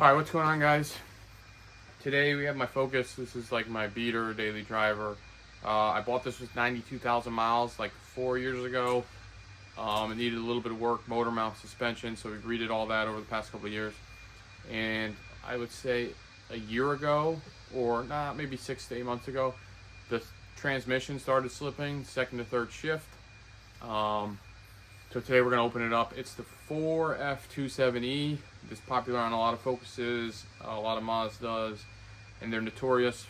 All right, what's going on, guys? Today we have my Focus. This is like my beater daily driver. I bought this with 92,000 miles like 4 years ago. It needed a little bit of work, motor mount, suspension, so we've redid all that over the past couple of years. And I would say a year ago, or maybe 6 to 8 months ago, the transmission started slipping, second to third shift. So today we're going to open it up. It's the 4F27E. It's popular on a lot of Focuses, a lot of Mazdas, and they're notorious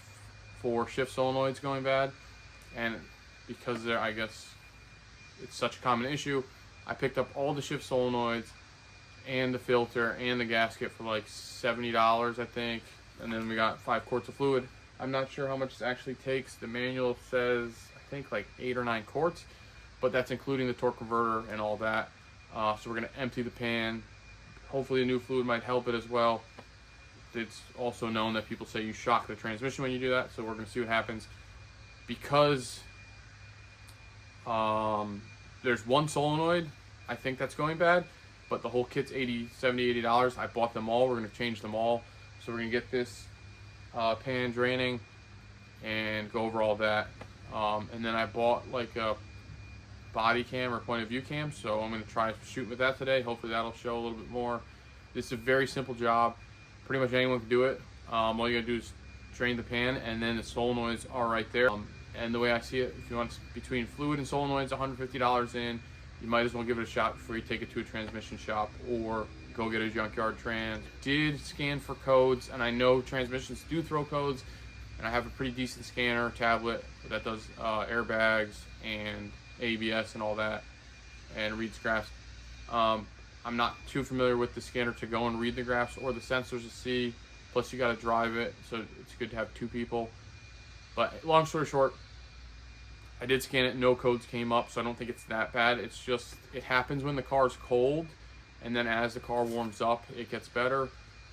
for shift solenoids going bad. And because I guess it's such a common issue, I picked up all the shift solenoids and the filter and the gasket for like $70, I think. And then we got 5 quarts of fluid. I'm not sure how much this actually takes. The manual says, I think, like 8 or 9 quarts, but that's including the torque converter and all that. So we're going to empty the pan. Hopefully a new fluid might help it as well. It's also known that people say you shock the transmission when you do that, so we're going to see what happens. Because there's one solenoid, I think that's going bad, but the whole kit's $80 I bought them all. We're going to change them all. So we're going to get this pan draining and go over all that. And then I bought like a body cam or point of view cam, so I'm going to try shooting with that today. Hopefully that'll show a little bit more. This is a very simple job. Pretty much anyone can do it. All you gotta do is drain the pan, and then the solenoids are right there. And the way I see it, if you want between fluid and solenoids, $150 in, you might as well give it a shot before you take it to a transmission shop or go get a junkyard trans. Did scan for codes, and I know transmissions do throw codes, and I have a pretty decent scanner tablet that does airbags and ABS and all that, and reads graphs. I'm not too familiar with the scanner to go and read the graphs or the sensors to see. Plus you got to drive it, so it's good to have 2 people. But long story short, I did scan it. No codes came up, so I don't think it's that bad. It's just it happens when the car's cold, and then as the car warms up, it gets better.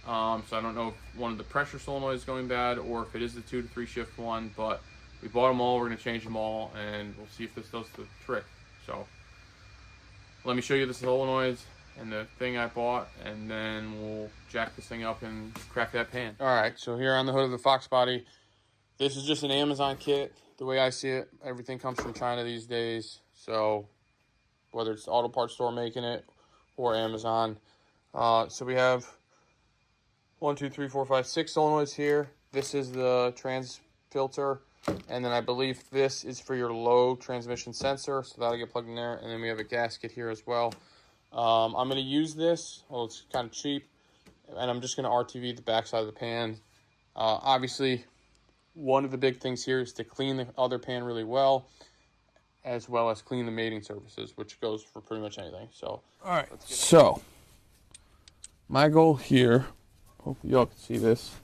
So I don't know if one of the pressure solenoids is going bad or if it is the 2 to 3 shift one, but we bought them all. We're going to change them all, and we'll see if this does the trick. So let me show you the solenoids and the thing I bought, and then we'll jack this thing up and crack that pan. All right, so here on the hood of the Fox body, this is just an Amazon kit. The way I see it, everything comes from China these days. So whether it's the auto parts store making it or Amazon. So we have 1, 2, 3, 4, 5, 6 solenoids here. This is the trans filter. And then I believe this is for your low transmission sensor, so that'll get plugged in there. And then we have a gasket here as well. I'm going to use this. Well, it's kind of cheap. And I'm just going to RTV the backside of the pan. Obviously, one of the big things here is to clean the other pan really well as clean the mating surfaces, which goes for pretty much anything. So, all right. So, my goal here, hopefully y'all can see this.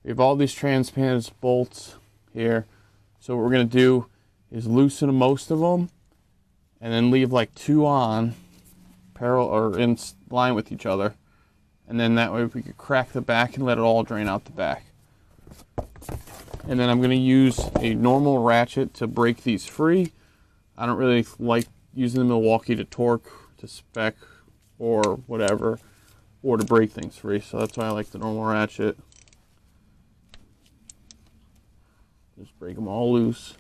We have all these trans pans bolts here. So what we're going to do is loosen most of them and then leave like 2 on parallel or in line with each other. And then that way we could crack the back and let it all drain out the back. And then I'm going to use a normal ratchet to break these free. I don't really like using the Milwaukee to torque, to spec, or whatever, or to break things free. So that's why I like the normal ratchet. Just break them all loose.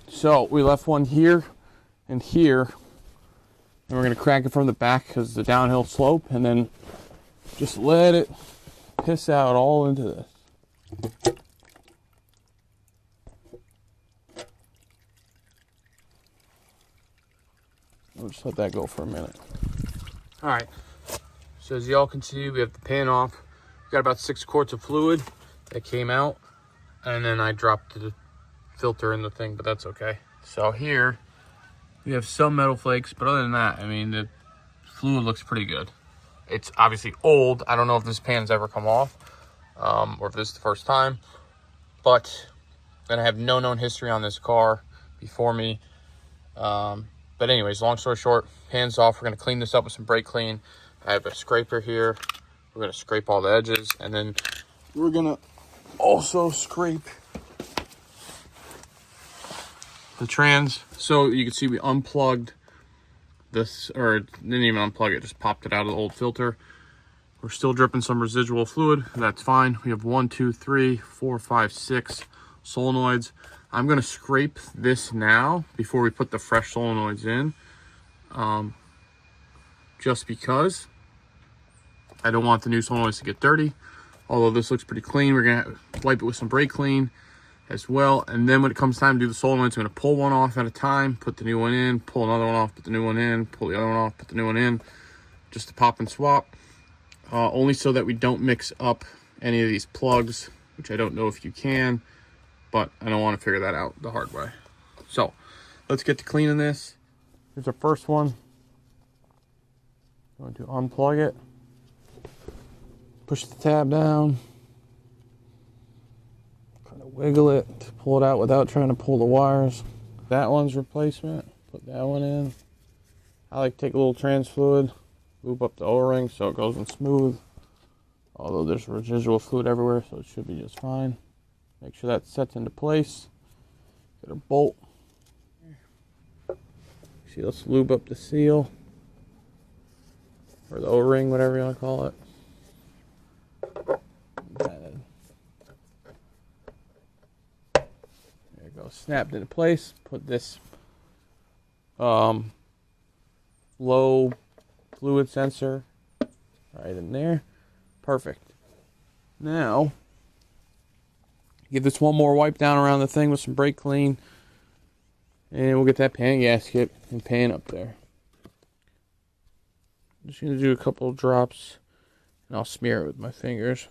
So we left one here and here, and we're going to crack it from the back because it's a downhill slope, and then just let it piss out all into this. We'll just let that go for a minute. All right, so as y'all can see, we have the pan off. We got about 6 quarts of fluid that came out. And then I dropped the filter in the thing, but that's okay. So here, we have some metal flakes, but other than that, I mean, the fluid looks pretty good. It's obviously old. I don't know if this pan's ever come off, or if this is the first time. But then I have no known history on this car before me. But anyways, long story short, pan's off. We're going to clean this up with some brake clean. I have a scraper here. We're going to scrape all the edges, and then we're going to also scrape the trans. So you can see we unplugged this, or didn't even unplug it, just popped it out of the old filter. We're still dripping some residual fluid. That's fine. We have 1, 2, 3, 4, 5, 6 solenoids. I'm gonna scrape this now before we put the fresh solenoids in, just because I don't want the new solenoids to get dirty. Although this looks pretty clean, we're gonna wipe it with some brake clean as well. And then when it comes time to do the solenoids, I'm gonna pull one off at a time, put the new one in, pull another one off, put the new one in, pull the other one off, put the new one in, just to pop and swap. Only so that we don't mix up any of these plugs, which I don't know if you can, but I don't want to figure that out the hard way. So let's get to cleaning this. Here's our first one. I'm going to unplug it, push the tab down, kind of wiggle it to pull it out without trying to pull the wires. That one's replacement, put that one in. I like to take a little trans fluid, loop up the O-ring so it goes in smooth. Although there's residual fluid everywhere, so it should be just fine. Make sure that sets into place. Get a bolt. See, let's lube up the seal. Or the O-ring, whatever you want to call it. There you go, snapped into place. Put this low fluid sensor right in there. Perfect. Now, give this one more wipe down around the thing with some brake clean, and we'll get that pan gasket and pan up there. I'm just going to do a couple of drops, and I'll smear it with my fingers.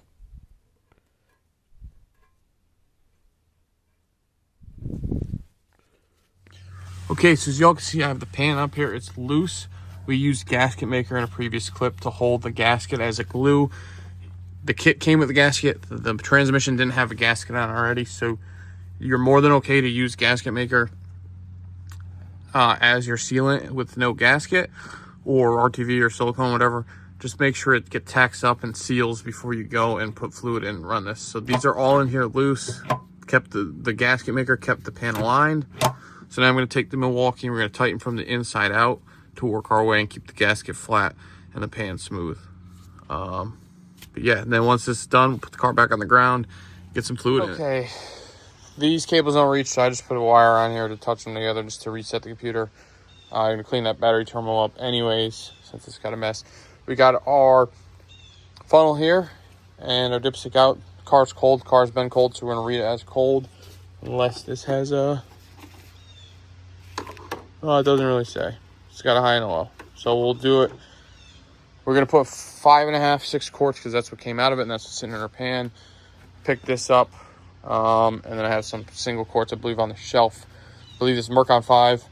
Okay, so as y'all can see, I have the pan up here. It's loose. We used gasket maker in a previous clip to hold the gasket as a glue. The kit came with the gasket. The transmission didn't have a gasket on already, so you're more than okay to use gasket maker as your sealant with no gasket, or RTV or silicone, whatever. Just make sure it gets tacked up and seals before you go and put fluid in and run this. So these are all in here loose. Kept the gasket maker kept the pan aligned. So now I'm going to take the Milwaukee and we're going to tighten from the inside out to work our way and keep the gasket flat and the pan smooth. But yeah, and then once this is done, we'll put the car back on the ground, get some fluid in it. Okay, these cables don't reach, so I just put a wire on here to touch them together just to reset the computer. I'm going to clean that battery terminal up anyways, since it's got a mess. We got our funnel here and our dipstick out. Car's cold, car's been cold, so we're going to read it as cold. Unless this has a... Oh, it doesn't really say. It's got a high and a low. So we'll do it. We're going to put 5.5, 6 quarts because that's what came out of it, and that's what's sitting in our pan. Pick this up, and then I have some single quarts, I believe, on the shelf. I believe this is Mercon 5.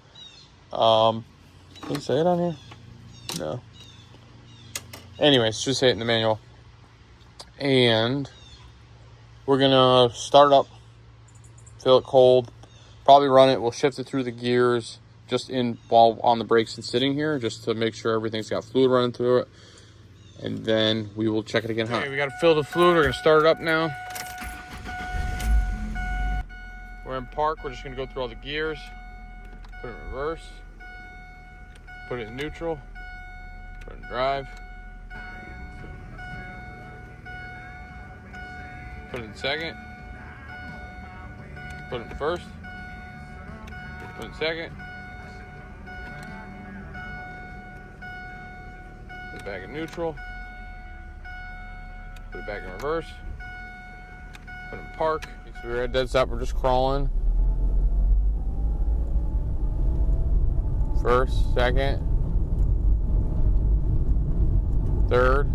Can you say it on here? No. Anyways, just say it in the manual. And we're going to start it up, fill it cold, probably run it. We'll shift it through the gears just in while on the brakes and sitting here, just to make sure everything's got fluid running through it. And then we will check it again. Okay, we got to fill the fluid. We're going to start it up now. We're in park. We're just going to go through all the gears, put it in reverse, put it in neutral, put it in drive, put it in second, put it in first, put it in second, put it back in neutral, put it back in reverse, put it in park. So we're at dead stop, we're just crawling. First, second, third.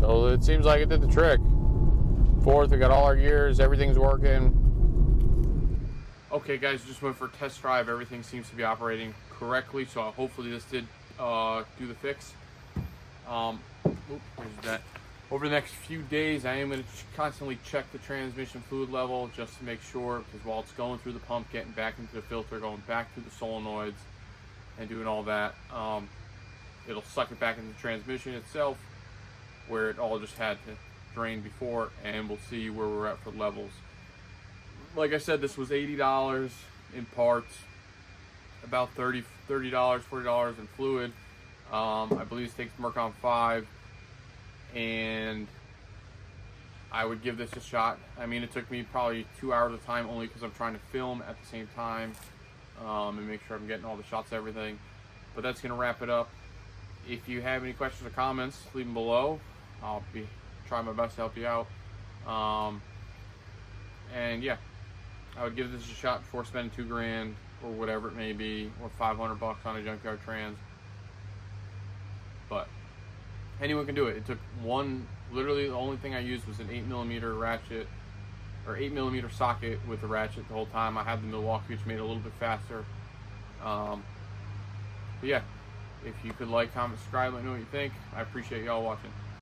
So it seems like it did the trick. Fourth, we got all our gears, everything's working. Okay guys, just went for a test drive. Everything seems to be operating correctly, so hopefully this did do the fix. Where's that? Over the next few days, I am going to constantly check the transmission fluid level just to make sure, because while it's going through the pump, getting back into the filter, going back through the solenoids, and doing all that, it'll suck it back into the transmission itself, where it all just had to drain before, and we'll see where we're at for levels. Like I said, this was $80 in parts, about $40 in fluid. I believe this takes Mercon 5, and I would give this a shot. I mean, it took me probably 2 hours of time only because I'm trying to film at the same time and make sure I'm getting all the shots, everything. But that's going to wrap it up. If you have any questions or comments, leave them below. I'll be trying my best to help you out. And yeah, I would give this a shot before spending $2,000 or whatever it may be, or $500 on a junkyard trans. But anyone can do it. It took literally the only thing I used was an 8mm ratchet, or 8mm socket with the ratchet the whole time. I had the Milwaukee, which made it a little bit faster. But yeah, if you could like, comment, subscribe, let me know what you think. I appreciate y'all watching.